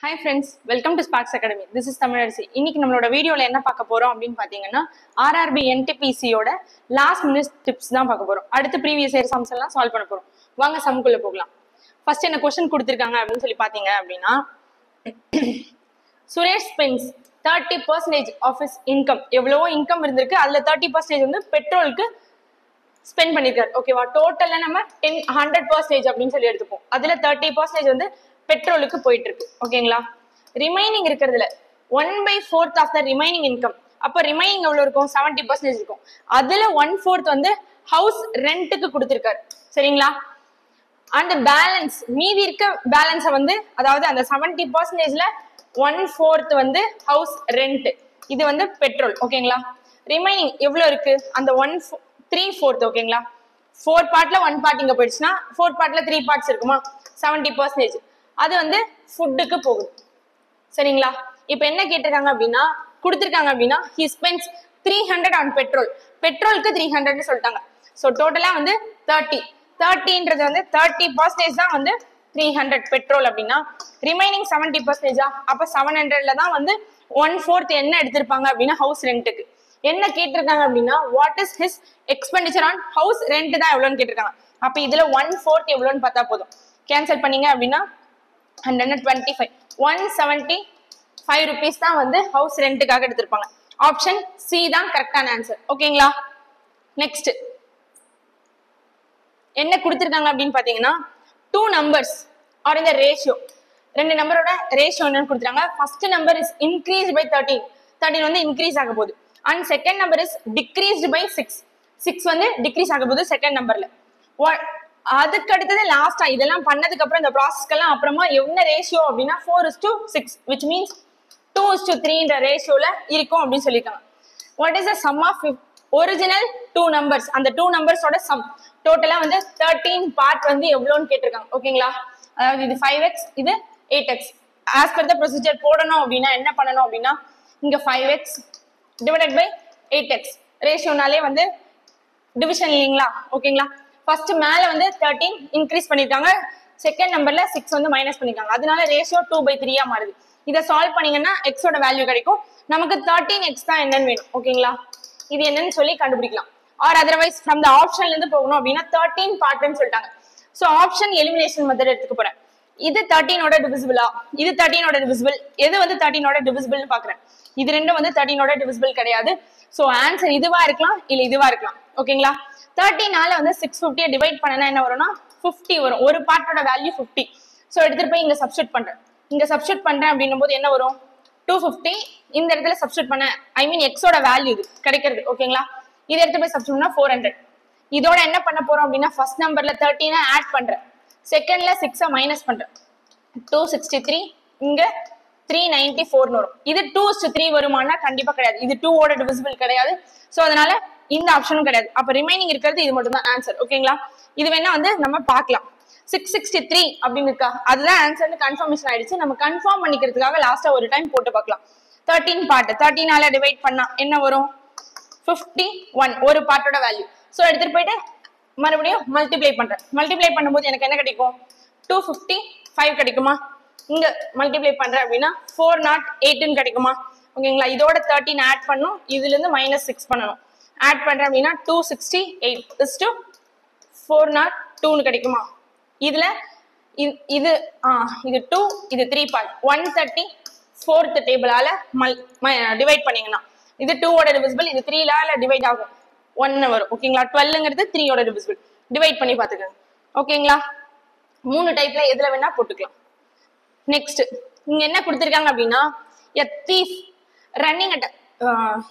Hi friends, welcome to Sparks Academy. This is Tamilarisi. இன்னைக்கு நம்மளோட வீடியோல என்ன பார்க்க போறோம் அப்படின்னு பாத்தீங்கன்னா RRB NTPC யோட லாஸ்ட் மினிட் டிப்ஸ் தான் பார்க்க போறோம். அடுத்து ப்ரீவியஸ் இயர் சம்ஸ் எல்லாம் சால்வ் பண்ண போறோம். வாங்க சம்க்குள்ள போகலாம். ஃபர்ஸ்ட் என்ன क्वेश्चन கொடுத்திருக்காங்க அப்படின்னு சொல்லி பாத்தீங்க அப்படின்னா Suresh spends 30% of his income எவ்வளவோ இன்கம் இருந்திருக்கு அதுல 30% வந்து பெட்ரோலுக்கு ஸ்பெண்ட் பண்ணிருக்காரு. ஓகேவா? டோட்டல்ல நம்ம 100% அப்படின்னு சொல்லி எடுத்துப்போம். அதுல 30% வந்து பெட்ரோலுக்கு போயிட்டு இருக்கு. ஓகேங்களா? ரிமைனிங் இருக்கிறதுல 1/4 ஆஃப் த ரிமைனிங் இன்கம். அப்ப ரிமைனிங் எவ்வளவு இருக்கும்? 70% இருக்கும். அதுல 1/4 வந்து ஹவுஸ் ரெண்ட்டுக்கு கொடுத்திருக்காரு. சரிங்களா? அந்த பேலன்ஸ் மீதி இருக்க பேலன்ஸை வந்து அதாவது அந்த 70%ல 1/4 வந்து ஹவுஸ் ரெண்ட், இது வந்து பெட்ரோல். ஓகேங்களா? ரிமைனிங் எவ்வளவு இருக்கு? அந்த 3/4. ஓகேங்களா? 4 பார்ட்ல 1 பார்ட் இங்க போயிடுச்சுன்னா 4 பார்ட்ல 3 பார்ட்ஸ் இருக்குமா? 70%. அது வந்து ஃபுட்டுக்கு போகுது. சரிங்களா? இப்ப என்ன கேட்டிருக்காங்க அப்படின்னா கொடுத்திருக்காங்க அப்படின்னா he spends 300 on petrol. பெட்ரோலுக்கு 300 சொல்லிட்டாங்க. ஸோ டோட்டலா வந்து 30ன்றது வந்து 30% தான் வந்து 300 பெட்ரோல் அப்படின்னா ரிமைனிங் 70%. அப்ப 700ல தான் வந்து 1/4 என்ன எடுத்திருப்பாங்க அப்படின்னா ஹவுஸ் ரெண்ட்டுக்கு. என்ன கேட்டிருக்காங்க அப்படின்னா what is his expenditure on house rent தான் எவ்வளோன்னு கேட்டிருக்காங்க. அப்ப இதுல 1/4 எவ்வளோன்னு பார்த்தா போதும். கேன்சல் பண்ணீங்க அப்படின்னா 125 175 rupees தான் வந்து ஹவுஸ் ரெண்ட்டுக்காக எடுத்திருப்பாங்க. ஆப்ஷன் சி தான் கரெக்டான ஆன்சர். ஓகேங்களா? நெக்ஸ்ட் என்ன கொடுத்திருக்காங்க அப்படின்னு பாத்தீங்கன்னா 2 numbers ஆர் இந்த ரேஷியோ, 2 நம்பரோட ரேஷியோ என்னன்னு கொடுத்துருக்காங்க. First number is increase by 13 வந்து இன்க்ரீஸ் ஆக போகுது. And second number is decreased by 6 வந்து டிக்ரீஸ் ஆக போகுது செகண்ட் நம்பர்ல. அதுக்கு அடுத்தது லாஸ்டா இதெல்லாம் பண்ணதுக்கு அப்புறம் இந்த ப்ராசஸ்க்கெல்லாம் அப்புறமா என்ன ரேஷியோ அப்படின்னா 4:6 which means 2:3 ரேஷியோல இருக்கும் அப்படின்னு சொல்லியிருக்காங்க. What is the sum of original 2 numbers? அந்த 2 numbers-ஓட சம் டோட்டலா வந்து 13 பார்ட் வந்து எவ்வளோன்னு கேட்டிருக்காங்க. ஓகேங்களா? அதாவது இது 5x இது 8x. As per the procedure போடணும் அப்படின்னா என்ன பண்ணணும் அப்படின்னா இங்க 5x டிவைடட் பை 8x ரேஷியோனாலே வந்து டிவிஷன் இல்லைங்களா? ஓகேங்களா? ஃபர்ஸ்ட் மேல வந்து 13 இன்க்ரீஸ் பண்ணிருக்காங்க, செகண்ட் நம்பர்ல 6 வந்து மைனஸ் பண்ணிருக்காங்க. அதனால ரேஷியோ 2/3 மாறுது. இதை சால்வ் பண்ணீங்கன்னா எக்ஸோட வேல்யூ கிடைக்கும். நமக்கு 13x தான் என்னன்னு வேணும். ஓகேங்களா? இது என்னன்னு சொல்லி கண்டுபிடிக்கலாம். ஆர் அதர்வைஸ் ஃப்ரம் த ஆப்ஷன்ல இருந்து போகணும் அப்படின்னா 13 பார்ட்னு சொல்லிட்டாங்க. ஸோ ஆப்ஷன் எலிமினேஷன் மெத்தட் எடுத்துக்க போறேன். இது 13ஓட டிவிசிபிளா? இது 13ஓட டிவிசிபிள். எது வந்து 13ஓட டிவிசிபிள்னு பாக்குறேன். இது ரெண்டும் வந்து 13ஓட டிவிசிபிள் கிடையாது. ஸோ ஆன்சர் இதுவா இருக்கலாம் இல்ல இதுவா இருக்கலாம். ஓகேங்களா? 13ஆல வந்து 650 டிவைட் பண்ணனா என்ன வரும்னா 50 வரும். ஒரு பார்ட்டோட வேல்யூ 50. ஸோ எடுத்துட்டு போய் இங்க சப்ஸ்டியூட் பண்றேன். இங்க சப்ஸ்டியூட் பண்றேன் அப்படின்னும் போது என்ன வரும்? 250. இந்த இடத்துல சப்ஸ்டியூட் பண்ண ஐ மீன் எக்ஸோட வேல்யூ இது கிடைக்கிறது. ஓகேங்களா? இதை எடுத்து போய் சப்ஸ்டியூட் பண்ணா 400. இதோட என்ன பண்ண போறோம் அப்படின்னா ஃபர்ஸ்ட் நம்பர்ல 13 ஆட் பண்றேன், செகண்ட்ல 6 மைனஸ் பண்றேன். 263 இங்க 394 வரும். இது 2:3 வருமானா கண்டிப்பா கிடையாது. இது 2ஓட டிவிசிபிள் கிடையாது. ஸோ அதனால இந்த ஆப்ஷனும் கிடையாது. அப்ப ரிமைனிங் இருக்கிறது இது மட்டும் தான் ஆன்சர். ஓகேங்களா? இது வேணா வந்து நம்ம பார்க்கலாம். 663 அப்படின்னு இருக்கா, அதுதான் ஆன்சர்னு கன்ஃபர்மேஷன் ஆயிடுச்சு. நம்ம கன்ஃபார்ம் பண்ணிக்கிறதுக்காக லாஸ்டா ஒரு டைம் போட்டு பார்க்கலாம். 13 பார்ட் 13ஆல டிவைட் பண்ணா என்ன வரும்? 51 ஒரு பார்ட்டோட வேல்யூ. ஸோ எடுத்துட்டு போயிட்டு மறுபடியும் மல்டிப்ளை பண்றேன். மல்டிப்ளை பண்ணும்போது எனக்கு என்ன கிடைக்கும்? 255 கிடைக்குமா? இங்க மல்டிப்ளை பண்றேன் அப்படின்னா 408 கிடைக்குமா? ஓகேங்களா? இதோட 13 ஆட் பண்ணும், இதுல இருந்து -6 பண்ணணும். ஆட் பண்றேன் அப்படின்னா 268 is to 402 கிடைக்குமா? இதுல இது 2 இது 3 பார்ட் 134th டேபிளால டிவைட் பண்ணீங்கன்னா இது 2ஓட டிவிசிபிள், இது 3லால டிவைட் ஆகும் 1 வரும். ஓகேங்களா? 12ங்கிறது 3ஓட டிவிசிபிள். டிவைட் பண்ணி பாத்துக்கோங்க. ஓகேங்களா? 3 டைப்ல எதுல வேணா போட்டுக்கலாம். நெக்ஸ்ட் இங்க என்ன கொடுத்திருக்காங்க அப்படின்னா a thief running at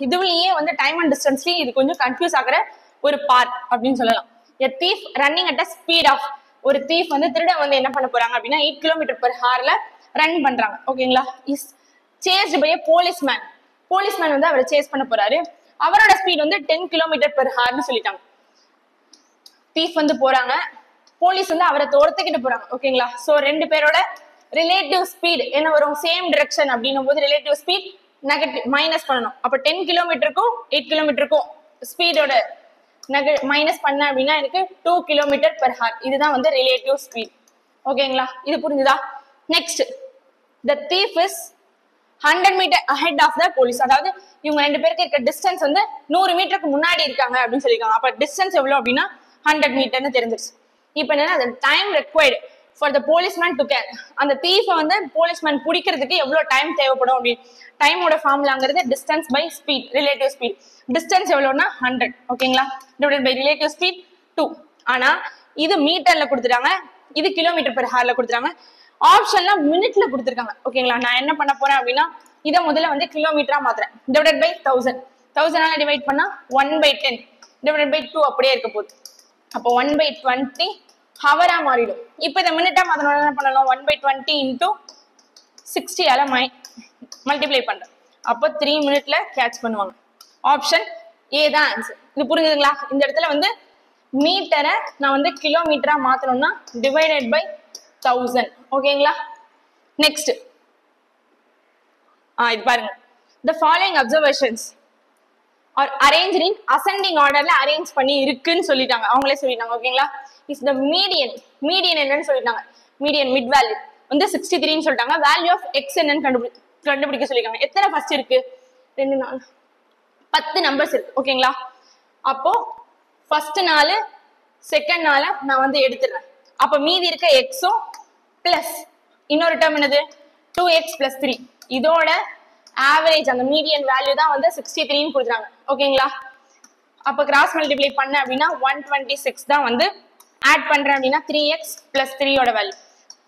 இதுலயே வந்து டைம் அண்ட் டிஸ்டன்ஸ்லயே இது கொஞ்சம் கன்ஃபியூஸ் ஆகுற ஒரு பார்ட் அப்படின்னு சொல்லலாம். a thief running at a speed of ஒரு thief வந்து திருடன் வந்து என்ன பண்ண போறாங்க அப்படின்னா 8 km/hல ரன் பண்றாங்க. ஓகேங்களா? Is chased by a policeman. Policeman வந்து அவரை சேஸ் பண்ண போறாரு. அவரோட ஸ்பீட் வந்து 10 km/hன்னு சொல்லிட்டாங்க. thief வந்து போறாங்க, போலீஸ் வந்து அவரை துரத்துக்கிட்டு போறாங்க. ஓகேங்களா? சோ ரெண்டு பேரோட ரிலேட்டிவ் ஸ்பீட் என்ன வரும்? சேம் டிரெக்ஷன் அப்படின்னும் போது ரிலேட்டிவ் ஸ்பீட் நெகட்டிவ் மைனஸ் பண்ணணும். அப்ப 10 km-க்கும் 8 km-க்கும் ஸ்பீடோட மைனஸ் பண்ண அப்படின்னா எனக்கு 2 km/h. இதுதான் வந்து ரிலேட்டிவ் ஸ்பீட். ஓகேங்களா? இது புரிஞ்சுதா? Next the thief is 100 meter ahead of the police. அதாவது இவங்க ரெண்டு பேருக்கு இருக்க டிஸ்டன்ஸ் வந்து 100 மீட்டருக்கு முன்னாடி இருக்காங்க அப்படின்னு சொல்லிருக்காங்க. அப்ப டிஸ்டன்ஸ் எவ்வளவு அப்படின்னா 100 மீட்டர்னு தெரிஞ்சிருச்சு. இப்போ என்னன்னா the time required for the policeman to catch, அந்த thief வந்து போலீஸ்மேன் பிடிக்கிறதுக்கு எவ்வளவு டைம் தேவைப்படும் அப்படி டைமோட ஃபார்முலாங்கிறது distance by speed, relative speed. Distance எவ்வளவுன்னா 100 ஓகேங்களா, டிவைடட் பை ரிலேட்டிவ் ஸ்பீட் 2. ஆனா இது மீட்டர்ல கொடுத்துட்டாங்க, இது கிலோமீட்டர் பெர் ஹார்ல கொடுத்துட்டாங்க. ஆப்ஷன்ல மினிட்ல கொடுத்துருக்காங்க ஓகேங்களா. நான் என்ன பண்ண போறேன் அப்படின்னா இதை முதல்ல வந்து கிலோமீட்டரா மாத்துறேன். டிவைடட் பை 1000, 1000 டிவைட் பண்ணா 1/10 டிவைடட் பை 2 அப்படியே இருக்க போகுது. அப்போ 1/20 ஹவரா மாறிடும். இப்போ இதை மினிட்டா மாத்தணும் என்ன பண்ணலாம், 1/20 இன்டூ 60 மல்டிப்ளை பண்றேன். அப்போ 3 மினிட்ல கேட்ச் பண்ணுவாங்க. ஆப்ஷன் ஏ தான் ஆன்சர். இது புரிஞ்சுதுங்களா? இந்த இடத்துல வந்து மீட்டரை நான் வந்து கிலோமீட்டரா மாத்தணும்னா டிவைடட் பை 1000 ஓகேங்களா. நெக்ஸ்ட் இது பாருங்க, the following observations are arranged in ascending orderல அரேஞ்ச் பண்ணி இருக்குன்னு சொல்லிட்டாங்க, அவங்களே சொல்லிட்டாங்க ஓகேங்களா. இஸ் the median, median என்னன்னு சொல்லிட்டாங்க, median mid value வந்து 63ன்னு சொல்லிட்டாங்க. வேல்யூ ஆஃப் எக்ஸ் என்னன்னு கண்டுபிடிக்க சொல்லிருக்காங்க. எத்தனை ஃபர்ஸ்ட் இருக்கு, 2 4 10 நம்பர்ஸ் இருக்கு ஓகேங்களா. அப்போ ஃபர்ஸ்ட் 4 செகண்ட் 4 நான் வந்து எடுத்துறேன். அப்ப மீதி இருக்க எக்ஸும் பிளஸ் இன்னொரு டேர்ம் என்னது 2x + 3, இதோட ஆவரேஜ் அந்த மீடியன் வேல்யூ தான் வந்து 63ன்னு கொடுக்குறாங்க ஓகேங்களா. அப்ப கிராஸ் மல்டிப்ளை பண்ண அப்படின்னா 126 தான் வந்து ஆட் பண்றேன் அப்படின்னா 3x + 3 ஓட வேல்யூ,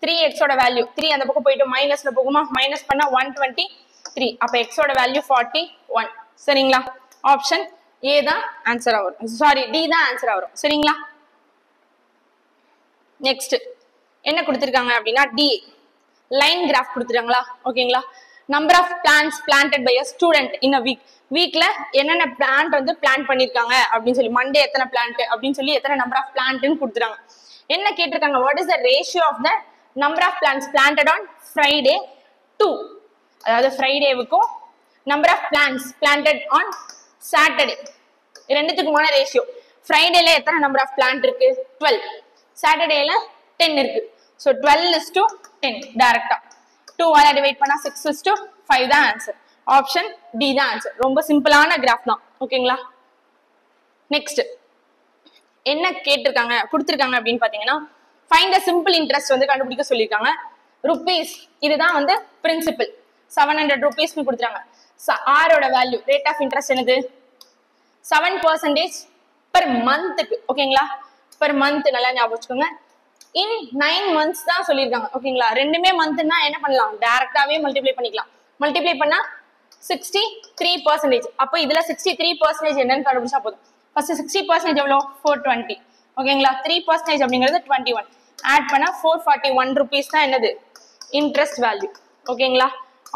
3x ஓட வேல்யூ 3 அந்த பக்கம் போயிட்டு மைனஸ்ல போகுமா, மைனஸ் பண்ணா 123. அப்ப x ஓட வேல்யூ 41 சரிங்களா. ஆப்ஷன் ஏ தான் ஆன்சரா வரும், சாரி டி தான் ஆன்சரா வரும் சரிங்களா. நெக்ஸ்ட் என்ன கொடுத்திருக்காங்க அப்படின்னா டி லைன் கிராஃப் கொடுத்துருக்காங்களா ஓகேங்களா. Number of plants planted by a student in a week, வீக்ல என்னென்ன பிளான்ட் வந்து பிளான் பண்ணிருக்காங்க அப்படின்னு சொல்லி, மண்டே எத்தனை பிளான்ட் அப்படின்னு சொல்லி எத்தனை நம்பர் ஆஃப் பிளான்ட்னு கொடுத்துருக்காங்க. என்ன கேட்டிருக்காங்க, what is the ratio of the number of plants planted on Friday to, அதாவது ஃப்ரைடேவுக்கும் number of plants planted on Saturday ரெண்டுத்துக்குமான ரேஷியோ. ஃப்ரைடேல எத்தனை நம்பர் ஆஃப் பிளான்ட் இருக்கு 12, சாட்டர்டேல 10 இருக்கு. ஸோ 12:10 டைரக்டா 2 ஆல டிவைட் பண்ணா 6:5 தான் ஆன்சர். ஆப்ஷன் டி தான் ஆன்சர். ரொம்ப சிம்பிளான கிராஃப் தான் ஓகேங்களா. நெக்ஸ்ட் என்ன கேட்டிருக்காங்க கொடுத்திருக்காங்க அப்படின்னு பாத்தீங்கன்னா ஃபைண்ட் த சிம்பிள் இன்ட்ரெஸ்ட் வந்து கண்டுபிடிக்க சொல்லியிருக்காங்க. ருபீஸ் இதுதான் வந்து பிரின்சிபல், 700 ருபீஸ்னு கொடுத்துறாங்க. ஆரோட வேல்யூ ரேட் ஆஃப் இன்ட்ரெஸ்ட் என்னது 7% பெர் மந்த்துக்கு ஓகேங்களா. பெர் மந்த் நல்லா ஞாபகம் வச்சுக்கோங்க. இன் 9 months தான் சொல்லியிருக்காங்க ஓகேங்களா. ரெண்டுமே மந்த்னா என்ன பண்ணலாம், டைரக்டாவே மல்டிப்ளை பண்ணிக்கலாம். மல்டிப்ளை பண்ணா 63%. அப்போ இதுல 63% என்னன்னு கண்டுபிடிச்சா போதும். ஃபர்ஸ்ட் 60% எவ்வளோ 420 ஓகேங்களா. 3% அப்படிங்கிறது 21, ஆட் பண்ணா 441 ருபீஸ் தான் என்னது இன்ட்ரெஸ்ட் வேல்யூ ஓகேங்களா.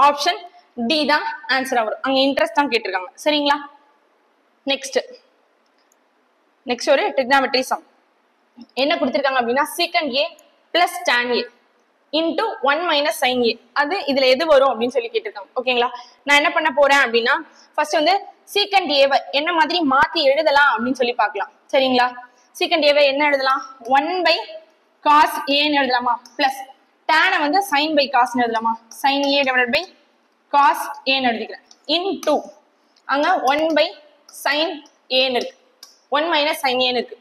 ஆப்ஷன் டி தான் ஆன்சர் வரும், அங்க இன்ட்ரெஸ்ட் தான் கேட்டிருக்காங்க சரிங்களா. நெக்ஸ்ட் ஒரு ட்ரிக்னாமெட்ரி சம் என்ன கொடுத்திருக்காங்க அப்படின்னா secant A plus tan A into 1 - sin ஏ, அது இதுல எது வரும் அப்படின்னு சொல்லி கேட்டிருக்காங்க ஓகேங்களா. நான் என்ன பண்ண போறேன் அப்படின்னா ஃபர்ஸ்ட் வந்து சீக்கண்ட் ஏவை என்ன மாதிரி மாத்தி எழுதலாம் அப்படின்னு சொல்லி பார்க்கலாம் சரிங்களா. சீக்கண்ட் ஏவை என்ன எழுதலாம் 1/cos ஏன்னு எழுதலாமா, பிளஸ் tan வந்து sin by cos எழுதலாமா, sin a divided by cos ஏன்னு எழுதிக்கிறேன் இன்டூ அங்க 1/sin ஏன்னு இருக்கு, 1 - sin ஏன்னு இருக்கு.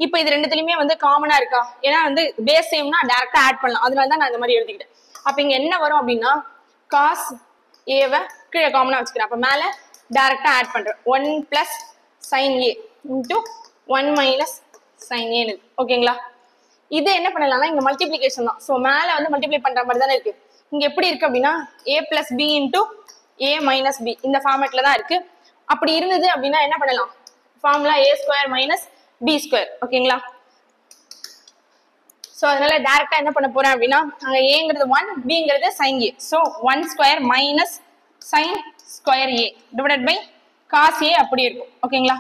இப்போ இது ரெண்டுத்துலயுமே வந்து காமனா இருக்கா, ஏன்னா வந்து பேஸ் சேம்னா டைரக்டா ஆட் பண்ணலாம், அதனால தான் நான் இந்த மாதிரி எழுதிக்கிட்டேன். அப்ப இங்க என்ன வரும் அப்படின்னா cos ஏவை கீழே காமனா வச்சுக்கிறேன். அப்ப மேல டைரக்டா ஆட் பண்றேன் 1 + sin a into 1 - sin a ஓகேங்களா. இது என்ன பண்ணலாம்னா இங்க மல்டிபிளிகேஷன் தான், ஸோ மேல வந்து மல்டிப்ளை பண்ற மாதிரி தானே இருக்கு. இங்க எப்படி இருக்கு அப்படின்னா a + b into a - b இந்த ஃபார்மேட்ல தான் இருக்கு. அப்படி இருந்தது அப்படின்னா என்ன பண்ணலாம், ஃபார்முலா a² - b² ஓகேங்களா. சோ அதனால டைரக்டா என்ன பண்ண போறேன் அப்படின்னா அங்க ஏங்கிறது 1, bங்கிறது sin a, so 1² - sin² a divided by cos a அப்படி இருக்கும் ஓகேங்களா.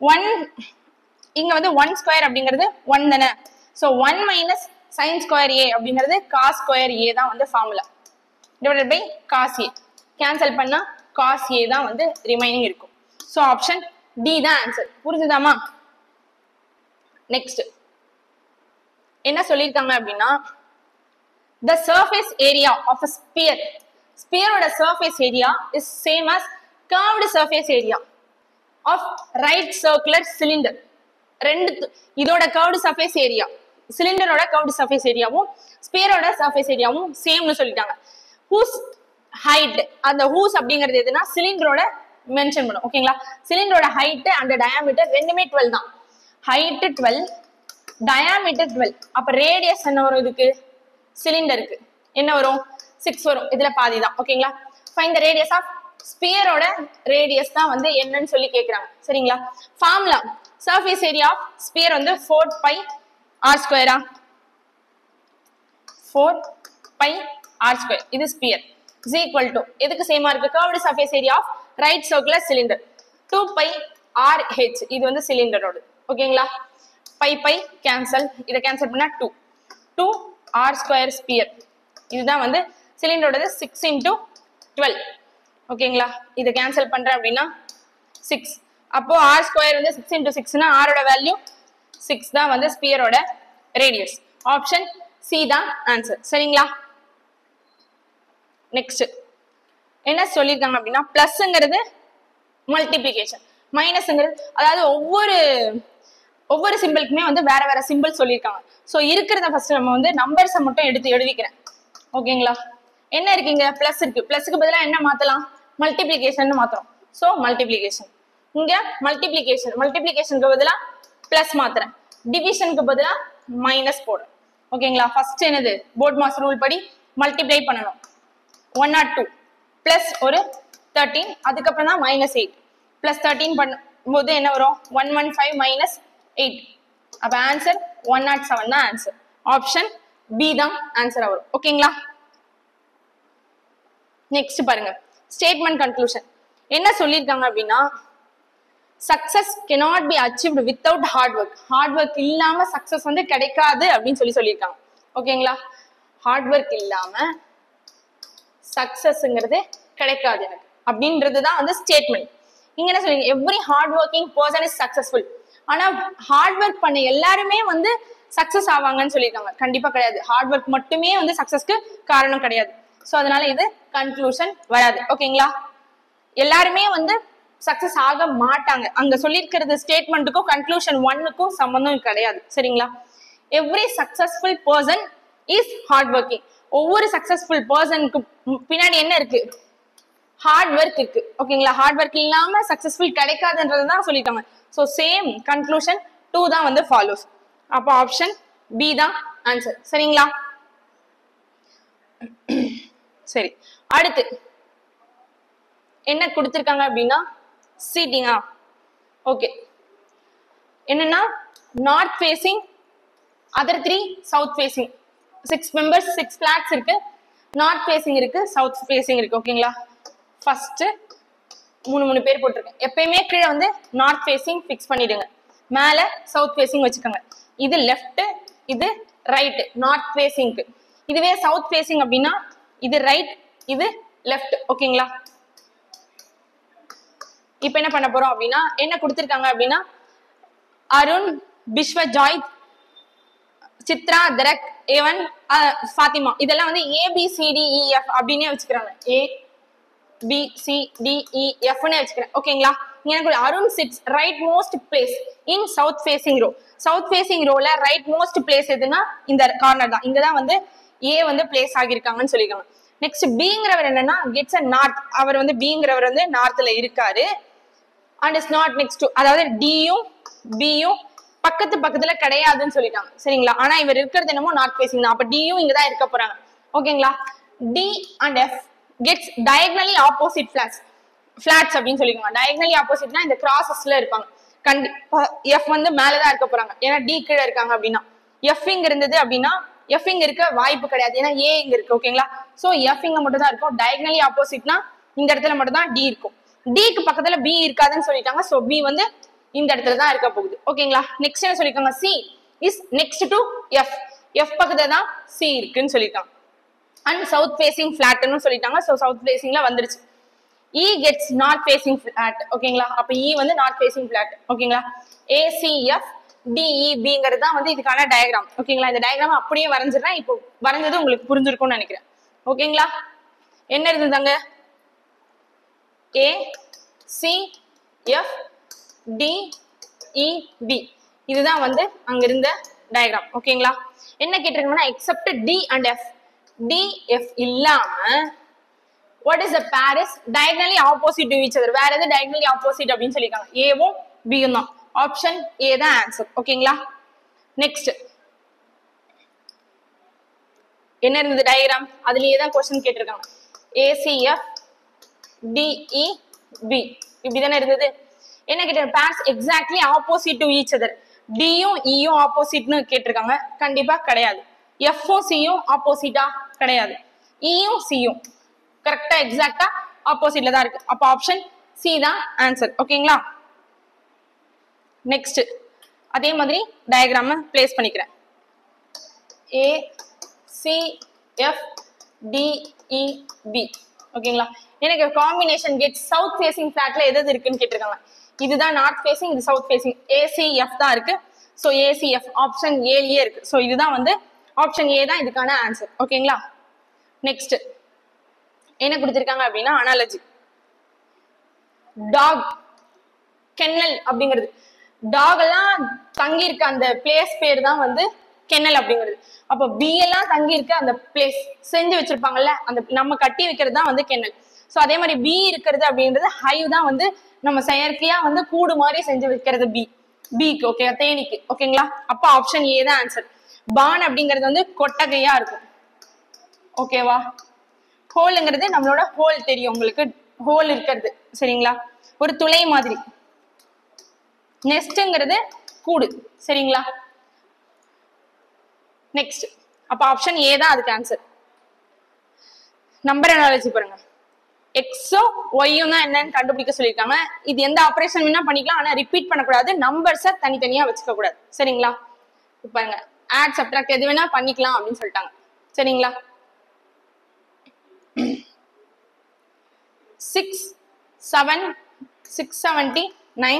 1 இங்க வந்து 1² அப்படிங்கிறது 1 தானே, சோ 1 - sin² a அப்படிங்கிறது cos² a தான் வந்து formula divided by cos a. Cancel பண்ணா cos a தான் வந்து ரிமைனிங் இருக்கும். சோ ஆப்ஷன் டி தான் ஆன்சர். புரிஞ்சுதாமா? நெக்ஸ்ட் என்ன சொல்லியிருக்காங்க அப்படின்னா the surface area of a sphere. Sphere oda surface area is same as curved surface area of right circular cylinder. ரெண்டு இதோட curved surface area, cylinder ஓட curved surface areaவும் sphere ஓட surface areaவும் சேம்னு சொல்லிட்டாங்க. whose height, அந்த whose அப்படிங்கிறது எதுனா சிலிண்டரோட mention பண்ணும். ஓகேங்களா? சிலிண்டரோட ஹைட் அண்ட் டயாமீட்டர் ரெண்டுமே 12 தான். Height 12, diameter 12. அப்ப ரேடியஸ் என்ன வரும் இதுக்கு? சிலிண்டருக்கு என்ன வரும்? 6 வரும். இதுல பாதி தான். ஓகேங்களா? ஃபைண்ட் தி ரேடியஸ் ஆஃப் ஸ்பியரோட ரேடியஸ் தான் வந்து என்னன்னு சொல்லி கேக்குறாங்க. சரிங்களா? Formula surface area of sphere வந்து 4 pi r ஸ்கொயரா? 4 pi r ஸ்கொயர். இது ஸ்பியர் is equal to எதுக்கு சேமா இருக்கு? curved surface area of right circular cylinder 2 pi r h. இது வந்து சிலிண்டரோட. ஓகேங்களா? pi கேன்சல், இத கேன்சல் பண்ணா 2 r ஸ்கொயர் ஸ்பியர். இதுதான் வந்து சிலிண்டரோட 6 into 12. ஓகேங்களா? இத கேன்சல் பண்றேன் அப்படினா 6. அப்போ r ஸ்கொயர் வந்து 6 into 6 னா r ஓட வேல்யூ 6 தான் வந்து ஸ்பியரோட ரேடியஸ். ஆப்ஷன் C தான் ஆன்சர். சரிங்களா? நெக்ஸ்ட் என்ன சொல்லிருக்காங்க அப்படின்னா பிளஸ்ங்கிறது மல்டிப்ளிகேஷன், மைனஸ்ங்கிறது அதாவது ஒவ்வொரு சிம்பிளுக்குமே வந்து வேற வேற சிம்பிள் சொல்லியிருக்காங்க. ஸோ இருக்கிறத ஃபர்ஸ்ட் நம்ம வந்து நம்பர்ஸை மட்டும் எடுத்து எழுதிக்கிறேன். ஓகேங்களா? என்ன இருக்கீங்க? பிளஸ் இருக்கு. பிளஸ்க்கு பதிலாக என்ன மாத்தலாம்? மல்டிப்ளிகேஷன் மாத்துறோம். So multiplication. இங்க மல்டிப்ளிகேஷனுக்கு பதிலாக பிளஸ் மாத்துறேன். டிவிஷனுக்கு பதிலாக மைனஸ் போடுறேன். ஓகேங்களா? ஃபர்ஸ்ட் என்னது? போர்ட் மாஸ் ரூல் படி மல்டிப்ளை பண்ணணும். 102 பிளஸ் ஒரு 13, அதுக்கப்புறம் தான் -8 பிளஸ் 13 பண்ணும்போது என்ன வரும்? 115 minus 8. அப்ப ஆன்சர் 107 தான் ஆன்சர். ஆப்ஷன் பி தான் ஆன்சர் வரும். ஓகேங்களா? நெக்ஸ்ட் பாருங்க, ஸ்டேட்மெண்ட் கன்க்ளூஷன் என்ன சொல்லியிருக்காங்க அப்படின்னா success cannot be achieved without hard work. Hard work இல்லாம சக்சஸ் வந்து கிடைக்காது அப்படின்னு சொல்லியிருக்காங்க. ஓகேங்களா? ஹார்ட் ஒர்க் இல்லாம சக்சஸ்ங்கிறது கிடைக்காது எனக்கு அப்படின்றதுதான் வந்து ஸ்டேட்மெண்ட். இங்க என்ன சொல்றீங்க? Every hard working person is successful. ஆனா ஹார்ட் ஒர்க் பண்ண எல்லாருமே வந்து சக்சஸ் ஆவாங்கன்னு சொல்லியிருக்காங்க. கண்டிப்பா கிடையாது. ஹார்ட் ஒர்க் மட்டுமே வந்து சக்சஸ்க்கு காரணம் கிடையாது. ஸோ அதனால இது கன்க்ளூஷன் வராது. ஓகேங்களா? எல்லாருமே வந்து சக்சஸ் ஆக மாட்டாங்க. அங்க சொல்லியிருக்கிறது ஸ்டேட்மெண்ட்டுக்கும் கன்க்ளூஷன் 1க்கும் சம்பந்தம் கிடையாது. சரிங்களா? Every successful person is hard working. ஒவ்வொரு சக்சஸ்ஃபுல் பர்சனுக்கு பின்னாடி என்ன இருக்கு? ஹார்ட் ஒர்க் இருக்கு. ஓகேங்களா? ஹார்ட் ஒர்க் இல்லாம சக்சஸ்ஃபுல் கிடைக்காதுன்றதுதான் சொல்லிட்டாங்க. ஸோ சேம் கன்க்ளூஷன் 2 தான் வந்து ஃபாலோஸ். அப்போ ஆப்ஷன் பி தான் ஆன்சர். சரிங்களா? சரி, அடுத்து என்ன கொடுத்திருக்காங்க அப்படின்னா சீட்டிங்கா. ஓகே, என்னன்னா north facing, other 3 south facing. 6 members 6 flats இருக்கு. நார்த் ஃபேசிங் இருக்கு, சவுத் ஃபேசிங் இருக்கு. ஓகேங்களா? ஃபர்ஸ்ட் 3 பேர் போட்டிருக்கேன். எப்பயுமே கீழே வந்து நார்த் ஃபேசிங் ஃபிக்ஸ் பண்ணிடுங்க, மேல சவுத் ஃபேசிங் வச்சுக்கோங்க. இது லெஃப்ட், இது ரைட் நார்த் ஃபேசிங்க்கு. இதுவே சவுத் ஃபேசிங் அப்படின்னா இது ரைட், இது லெஃப்ட். ஓகேங்களா? இப்போ என்ன பண்ண போறோம் அப்படின்னா என்ன கொடுத்திருக்காங்க அப்படின்னா அருண், பிஸ்வஜாய், சித்ரா, தரக், ஏவன், ஃபாத்திமா இதெல்லாம் வந்து ABCDEF அப்படின்னே வச்சுக்கிறாங்க. ABCDEF வச்சுக்கிறேன். ஓகேங்களா? எனக்கு Arun sits rightmost place in south facing row. South facing ரோல ரைட் மோஸ்ட் பிளேஸ் எதுனா இந்த கார்னர் தான். இங்கதான் வந்து A வந்து பிளேஸ் ஆகியிருக்காங்கன்னு சொல்லியிருக்காங்க. நெக்ஸ்ட் பிங்கிறவர் என்னன்னா கெட்ஸ் அ நார்த். அவர் வந்து பிங்கிறவர் வந்து நார்த்ல இருக்காரு. And is not next to, அதாவது டியும் பியும் பக்கத்துல கிடையாதுன்னு சொல்லிட்டாங்க. சரிங்களா? ஆனா இவர் இருக்கிறது என்னமோ நார்த் ஃபேசிங் தான். அப்ப டியும் இங்கதான் இருக்க போறாங்க. ஓகேங்களா? D and F gets diagonally opposite flats அப்படின்னு சொல்லிக்கோங்க. diagonally oppositeனா இந்த கிராசஸ்ல இருப்பாங்க. கண்டிப்பா F வந்து மேலதான் இருக்க போறாங்க. ஏன்னா D கீழே இருக்காங்க அப்படின்னா. F இங்க இருந்தது அப்படின்னா F இங்க இருக்க வாய்ப்பு கிடையாது. ஏன்னா A இங்க இருக்கு. ஓகேங்களா? சோ F இங்க மட்டும் தான் இருக்கும். diagonally oppositeனா இந்த இடத்துல மட்டும் தான் D இருக்கும். D க்கு பக்கத்துல B இருக்காதுன்னு சொல்லிட்டாங்க. சோ B வந்து இந்த இடத்துல தான் இருக்க போகுது. ஓகேங்களா? நெக்ஸ்ட் என்ன சொல்லிருக்காங்க? C is next to F. F பக்கத்துல தான் C இருக்குன்னு சொல்லிட்டாங்க. அண்ட் சவுத் ஃபேசிங் ஃபிளாட்னு சொல்லிட்டாங்க. சோ சவுத் ஃபேசிங்ல வந்துருச்சு. E gets north facing flat. ஓகேங்களா? அப்ப E வந்து north facing flat. ஓகேங்களா? ACF டிஇபிங்கிறது தான் வந்து இதுக்கான டயக்ராம். ஓகேங்களா? இந்த டயக்ராம் அப்படியே வரைஞ்சிடறேன். இப்போ வரைஞ்சது உங்களுக்கு புரிஞ்சிருக்கும்னு நினைக்கிறேன். ஓகேங்களா? என்ன இருந்ததாங்க? A C F D E B இதுதான் வந்து அங்க இருந்த டயக்ராம். ஓகேங்களா? என்ன கேட்டிருக்காங்கன்னா except D and F. D F இல்லாம what is the pair is diagonally opposite to each other. வேற எது diagonally opposite அப்படின்னு சொல்லிருக்காங்க? ஏவும் பியும் தான். ஆப்ஷன் ஏ தான் ஆன்சர். ஓகேங்களா? நெக்ஸ்ட் என்ன இருந்தது டயக்ராம்? அதுலயே தான் क्वेश्चन கேட்டிருக்காங்க. ACF DEB இப்படிதானே இருந்தது. என்ன கேட்டாங்க? pairs exactly opposite to each other. டியும் இயும் ஆப்போசிட்னு கேட்டிருக்காங்க. கண்டிப்பா கிடையாது. எஃப்பும் சியும் ஆப்போசிட்டா கிடையாது. இயும் சியும் கரெக்டா எக்ஸாக்டா ஆப்போசிட்ல தான் இருக்கு. அப்ப ஆப்ஷன் சி தான் ஆன்சர். ஓகேங்களா? நெக்ஸ்ட் அதே மாதிரி டயக்ராம் பிளேஸ் பண்ணிக்கிறேன். A C F D E B ஓகேங்களா? எனக்கு காம்பினேஷன் கேட் சவுத் ஃபேசிங் ஃபிளாட்ல எது இருக்குன்னு கேட்டிருக்காங்க. இதுதான் நார்த் ஃபேசிங், இது சவுத் ஃபேசிங். ஏசிஎஃப் தான் இருக்கு. ஸோ ஏசிஎஃப் ஆப்ஷன் ஏலியே இருக்கு. ஸோ இதுதான் வந்து ஆப்ஷன் ஏ தான் இதுக்கான ஆன்சர். ஓகேங்களா? நெக்ஸ்ட் என்ன கொடுத்திருக்காங்க அப்படின்னா அனாலஜி. டாக் கென்னல் அப்படிங்கிறது டாக் எல்லாம் தங்கி இருக்க அந்த பிளேஸ் பேர் தான் வந்து கென்னல் அப்படிங்கிறது. அப்போ பி எல்லாம் தங்கி இருக்க அந்த பிளேஸ் செஞ்சு வச்சிருப்பாங்கல்ல, அந்த நம்ம கட்டி வைக்கிறது தான் வந்து கென்னல். ஸோ அதே மாதிரி பி இருக்கிறது அப்படின்றது ஹைவ் தான் வந்து நம்ம செயற்கையா வந்து கூடு மாதிரி செஞ்சு வைக்கிறது பிக்கு. ஓகே, தேனிக்கு. ஓகேங்களா? அப்ப ஆப்ஷன் ஏ தான் ஆன்சர். பான் அப்படிங்கிறது வந்து கொட்டகையா இருக்கும். ஓகேவா? ஹோல்ங்கிறது நம்மளோட ஹோல் தெரியும் உங்களுக்கு, ஹோல் இருக்கிறது. சரிங்களா? ஒரு துளை மாதிரி. நெஸ்ட்ங்கிறது கூடு. சரிங்களா? நெக்ஸ்ட் அப்ப ஆப்ஷன் ஏ தான் அதுக்கு ஆன்சர். நம்பர் அனாலஜி பாருங்க. எக்ஸும் ஒய்யும் தான் என்னன்னு கண்டுபிடிக்க சொல்லியிருக்காங்க. இது எந்த ஆபரேஷன் வேணா பண்ணிக்கலாம், ஆனா ரிப்பீட் பண்ணக்கூடாது. நம்பர்ஸை தனித்தனியா வச்சுக்க கூடாது. சரிங்களா? பாருங்க, ஆட் சப்ட்ராக்ட் எது வேணா பண்ணிக்கலாம் அப்படின்னு சொல்லிட்டாங்க. சரிங்களா? 6 7 679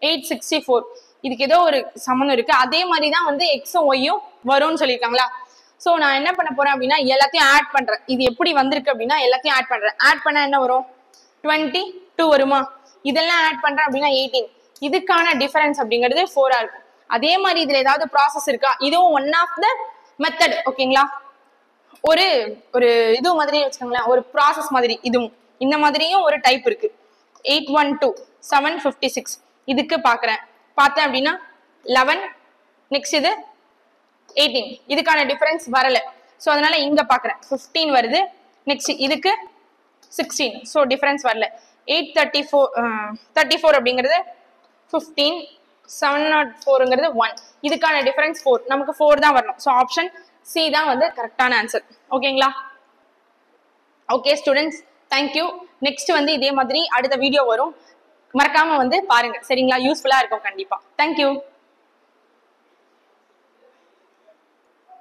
864 இதுக்கு ஏதோ ஒரு சம்மந்தம் இருக்கு. அதே மாதிரி தான் வந்து எக்ஸும் ஒய்யும் வரும்னு சொல்லியிருக்காங்களா? ஸோ நான் என்ன பண்ண போறேன் அப்படின்னா எல்லாத்தையும் ஆட் பண்றேன். இது எப்படி வந்திருக்கு அப்படின்னா எல்லாத்தையும் ஆட் பண்றேன். ஆட் பண்ணா என்ன வரும்? 22 வருமா? இதெல்லாம் ஆட் பண்றேன் அப்படின்னா 18. இதுக்கான டிஃபரன்ஸ் அப்படிங்கிறது 4 இருக்கும். அதே மாதிரி இதுல ஏதாவது ப்ராசஸ் இருக்கா? இதுவும் ஒன் ஆஃப் த மெத்தட். ஓகேங்களா? ஒரு ஒரு இது மாதிரி வச்சுக்கோங்களேன், ஒரு ப்ராசஸ் மாதிரி. இதுவும் இந்த மாதிரியும் ஒரு டைப் இருக்கு. 812 756 இதுக்கு பாக்குறேன். பார்த்தேன் அப்படின்னா 11 நெக்ஸ்ட் இது 18 இதுக்கான டிஃபரன்ஸ் வரல. ஸோ அதனால இங்க பாக்குறேன் 15 வருது. நெக்ஸ்ட் இதுக்கு 16 ஸோ டிஃபரன்ஸ் வரல. 834 அப்படிங்கிறது 15 704ங்கிறது 1 இதுக்கான டிஃபரன்ஸ் 4. நமக்கு 4 தான் வரணும். ஸோ ஆப்ஷன் சி தான் வந்து கரெக்டான ஆன்சர். ஓகேங்களா? Okay students, thank you. நெக்ஸ்ட் வந்து இதே மாதிரி அடுத்த வீடியோ வரும், மறக்காம வந்து பாருங்க. சரிங்களா? யூஸ்ஃபுல்லா இருக்கும் கண்டிப்பா. தேங்க்யூ.